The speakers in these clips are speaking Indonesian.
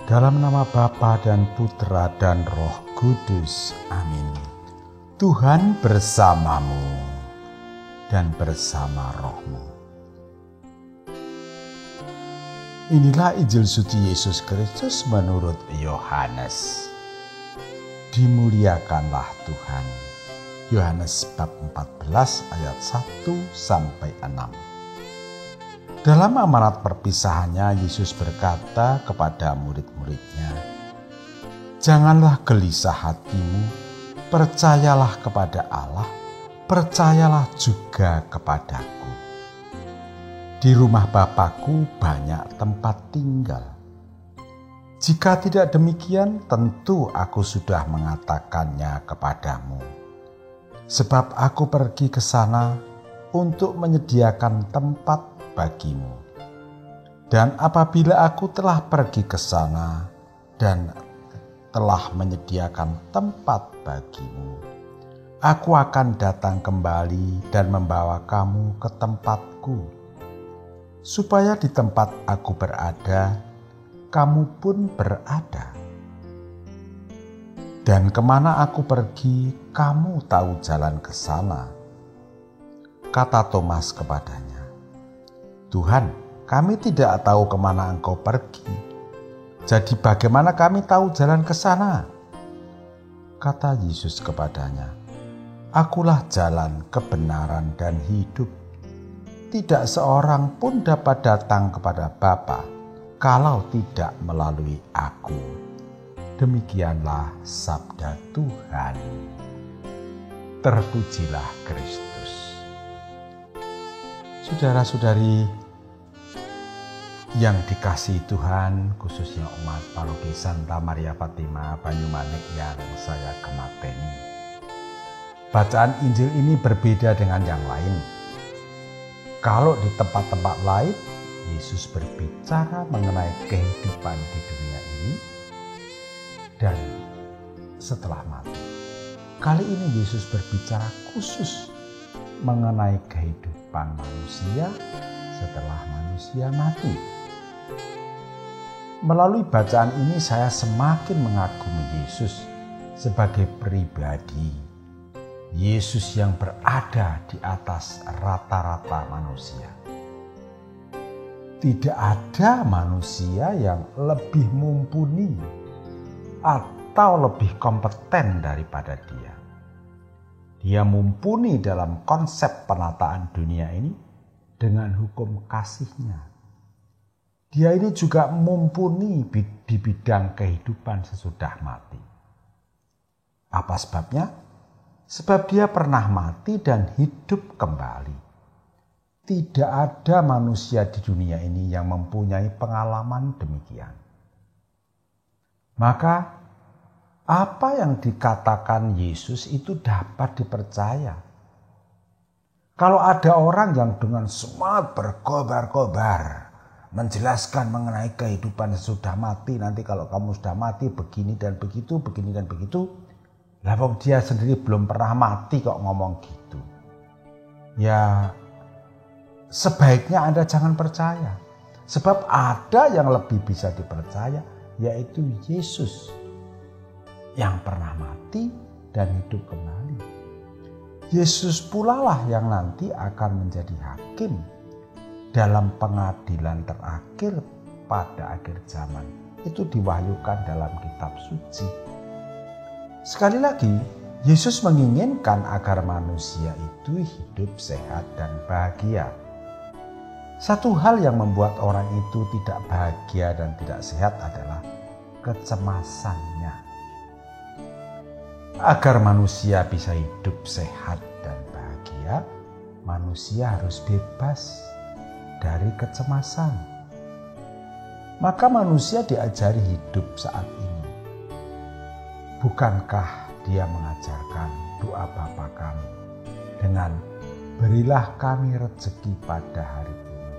Dalam nama Bapa dan Putra dan Roh Kudus. Amin. Tuhan bersamamu dan bersama rohmu. Inilah Injil suci Yesus Kristus menurut Yohanes. Dimuliakanlah Tuhan. Yohanes bab 14 ayat 1-6. Dalam amanat perpisahannya, Yesus berkata kepada murid-muridnya, "Janganlah gelisah hatimu, percayalah kepada Allah, percayalah juga kepadaku. Di rumah Bapa-Ku banyak tempat tinggal. Jika tidak demikian, tentu Aku sudah mengatakannya kepadamu. Sebab Aku pergi ke sana untuk menyediakan tempat bagimu. Dan apabila Aku telah pergi ke sana dan telah menyediakan tempat bagimu, Aku akan datang kembali dan membawa kamu ke tempatku, supaya di tempat Aku berada, kamu pun berada. Dan kemana Aku pergi, kamu tahu jalan ke sana." Kata Thomas kepadanya, "Tuhan, kami tidak tahu kemana Engkau pergi. Jadi bagaimana kami tahu jalan ke sana?" Kata Yesus kepadanya, "Akulah jalan, kebenaran, dan hidup. Tidak seorang pun dapat datang kepada Bapa kalau tidak melalui Aku." Demikianlah sabda Tuhan. Terpujilah Kristus. Saudara-saudari yang dikasihi Tuhan, khususnya umat Paroki Santa Maria Fatima Banyumanik yang saya gemateni. Bacaan Injil ini berbeda dengan yang lain. Kalau di tempat-tempat lain, Yesus berbicara mengenai kehidupan di dunia ini dan setelah mati. Kali ini Yesus berbicara khusus mengenai kehidupan manusia setelah manusia mati. Melalui bacaan ini saya semakin mengagumi Yesus sebagai pribadi. Yesus yang berada di atas rata-rata manusia. Tidak ada manusia yang lebih mumpuni atau lebih kompeten daripada Dia. Dia mumpuni dalam konsep penataan dunia ini dengan hukum kasih-Nya. Dia ini juga mumpuni di bidang kehidupan sesudah mati. Apa sebabnya? Sebab Dia pernah mati dan hidup kembali. Tidak ada manusia di dunia ini yang mempunyai pengalaman demikian. Maka apa yang dikatakan Yesus itu dapat dipercaya. Kalau ada orang yang dengan semangat berkobar-kobar menjelaskan mengenai kehidupan sesudah mati, nanti kalau kamu sudah mati begini dan begitu, begini dan begitu, lah dia sendiri belum pernah mati kok ngomong gitu. Ya, sebaiknya Anda jangan percaya. Sebab ada yang lebih bisa dipercaya, yaitu Yesus yang pernah mati dan hidup kembali. Yesus pula lah yang nanti akan menjadi hakim dalam pengadilan terakhir pada akhir zaman. Itu diwahyukan dalam kitab suci. Sekali lagi, Yesus menginginkan agar manusia itu hidup sehat dan bahagia. Satu hal yang membuat orang itu tidak bahagia dan tidak sehat adalah kecemasannya. Agar manusia bisa hidup sehat dan bahagia, manusia harus bebas dari kecemasan. Maka manusia diajari hidup saat ini. Bukankah Dia mengajarkan doa Bapa kami dengan "Berilah kami rezeki pada hari ini"?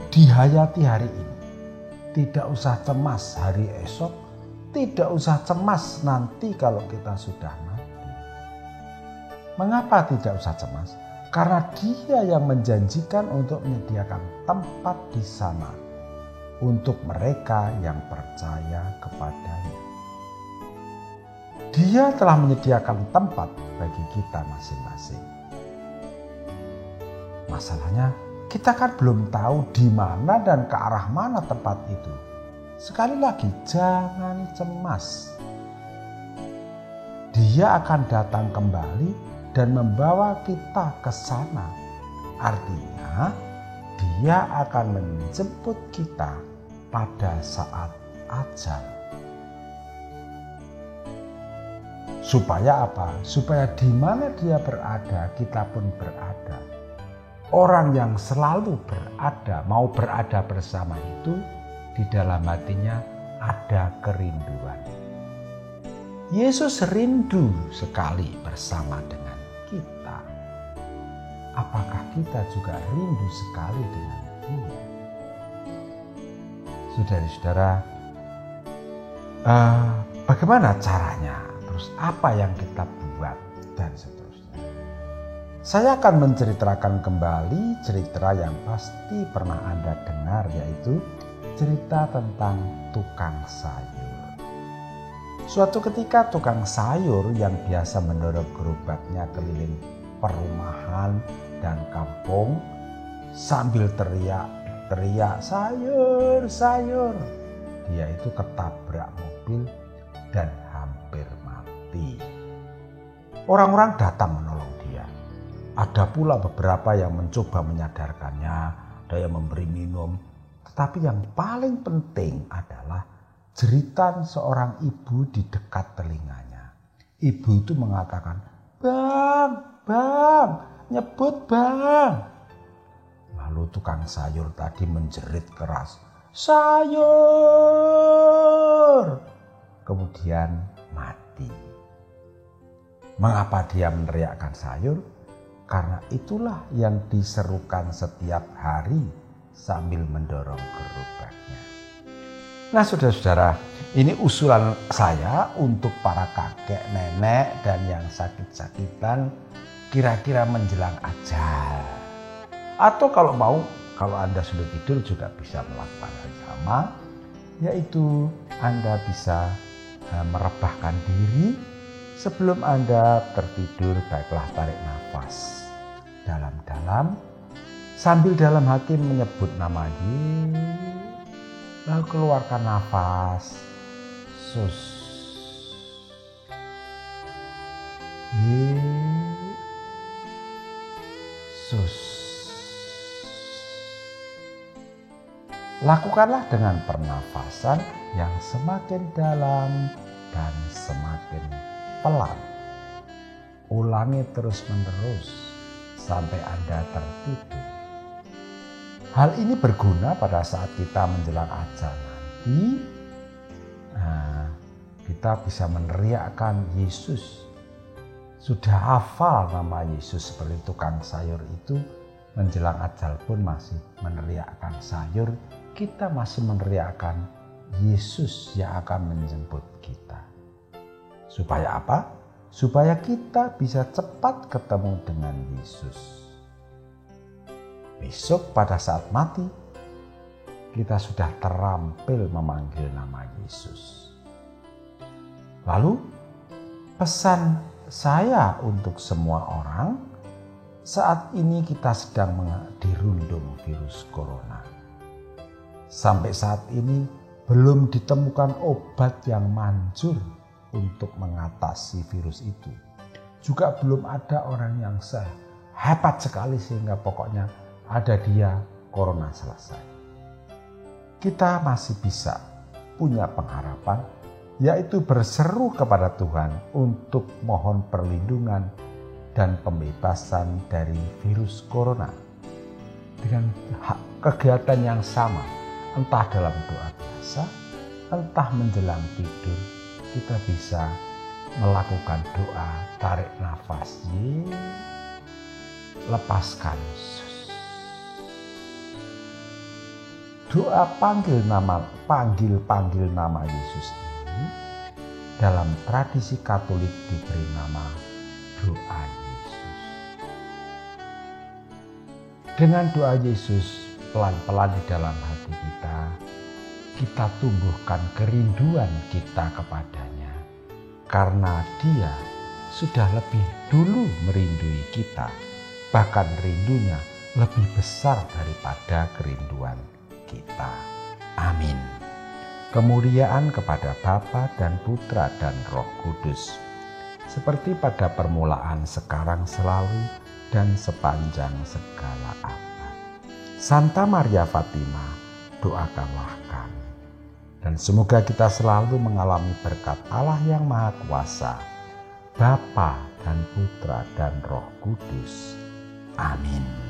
Dihayati hari ini. Tidak usah cemas hari esok, tidak usah cemas nanti kalau kita sudah mati. Mengapa tidak usah cemas? karena Dia yang menjanjikan untuk menyediakan tempat di sana untuk mereka yang percaya kepadanya. Dia telah menyediakan tempat bagi kita masing-masing. Masalahnya, kita kan belum tahu di mana dan ke arah mana tempat itu. Sekali lagi, jangan cemas. Dia akan datang kembali dan membawa kita ke sana. Artinya, Dia akan menjemput kita pada saat ajal. Supaya apa? Supaya di mana Dia berada, kita pun berada. Orang yang selalu berada, mau berada bersama itu, di dalam hatinya ada kerinduan. Yesus rindu sekali bersama dengan kita. Apakah kita juga rindu sekali dengan Dia? Saudara-saudara, bagaimana caranya? Terus apa yang kita buat? Dan seterusnya. Saya akan menceritakan kembali cerita yang pasti pernah Anda dengar, yaitu cerita tentang tukang sayur. Suatu ketika tukang sayur yang biasa mendorong gerobaknya keliling perumahan dan kampung sambil teriak sayur, sayur. Dia itu ketabrak mobil dan hampir mati. Orang-orang datang menolong dia. Ada pula beberapa yang mencoba menyadarkannya, ada yang memberi minum. Tetapi yang paling penting adalah jeritan seorang ibu di dekat telinganya. Ibu itu mengatakan, Bang, nyebut bang. Lalu tukang sayur tadi menjerit keras, sayur. Kemudian mati. Mengapa dia meneriakkan sayur? Karena itulah yang diserukan setiap hari sambil mendorong gerobaknya. Nah saudara-saudara, ini usulan saya untuk para kakek, nenek, dan yang sakit-sakitan kira-kira menjelang ajal. Atau kalau Anda sudah tidur juga bisa melakukan hal sama, yaitu Anda bisa merebahkan diri sebelum Anda tertidur. Baiklah, tarik nafas dalam-dalam sambil dalam hati menyebut nama Yesus. Lalu keluarkan nafas. Yesus. Yesus. Lakukanlah dengan pernafasan yang semakin dalam dan semakin pelan. Ulangi terus-menerus sampai Anda tertidur. Hal ini berguna pada saat kita menjelang ajal nanti. Kita bisa meneriakkan Yesus. Sudah hafal nama Yesus seperti tukang sayur itu, menjelang ajal pun masih meneriakkan sayur. Kita masih meneriakkan Yesus yang akan menjemput kita. Supaya apa? Supaya kita bisa cepat ketemu dengan Yesus. Besok pada saat mati, kita sudah terampil memanggil nama Yesus. Lalu, pesan saya untuk semua orang, saat ini kita sedang dirundung virus corona. Sampai saat ini belum ditemukan obat yang manjur untuk mengatasi virus itu. Juga belum ada orang yang hebat sekali sehingga pokoknya ada dia, corona selesai. Kita masih bisa punya pengharapan, yaitu berseru kepada Tuhan untuk mohon perlindungan dan pembebasan dari virus corona. Dengan kegiatan yang sama, entah dalam doa biasa, entah menjelang tidur, kita bisa melakukan doa tarik nafas, lepaskan. Doa panggil nama Yesus ini dalam tradisi Katolik diberi nama doa Yesus. Dengan doa Yesus pelan-pelan di dalam hati kita tumbuhkan kerinduan kita kepadanya. Karena Dia sudah lebih dulu merindui kita, bahkan rindunya lebih besar daripada kerinduan kita. Amin. Kemuliaan kepada Bapa dan Putra dan Roh Kudus, seperti pada permulaan, sekarang, selalu, dan sepanjang segala abad. Santa Maria Fatima, doakanlah kami. Dan semoga kita selalu mengalami berkat Allah yang Maha Kuasa, Bapa dan Putra dan Roh Kudus. Amin.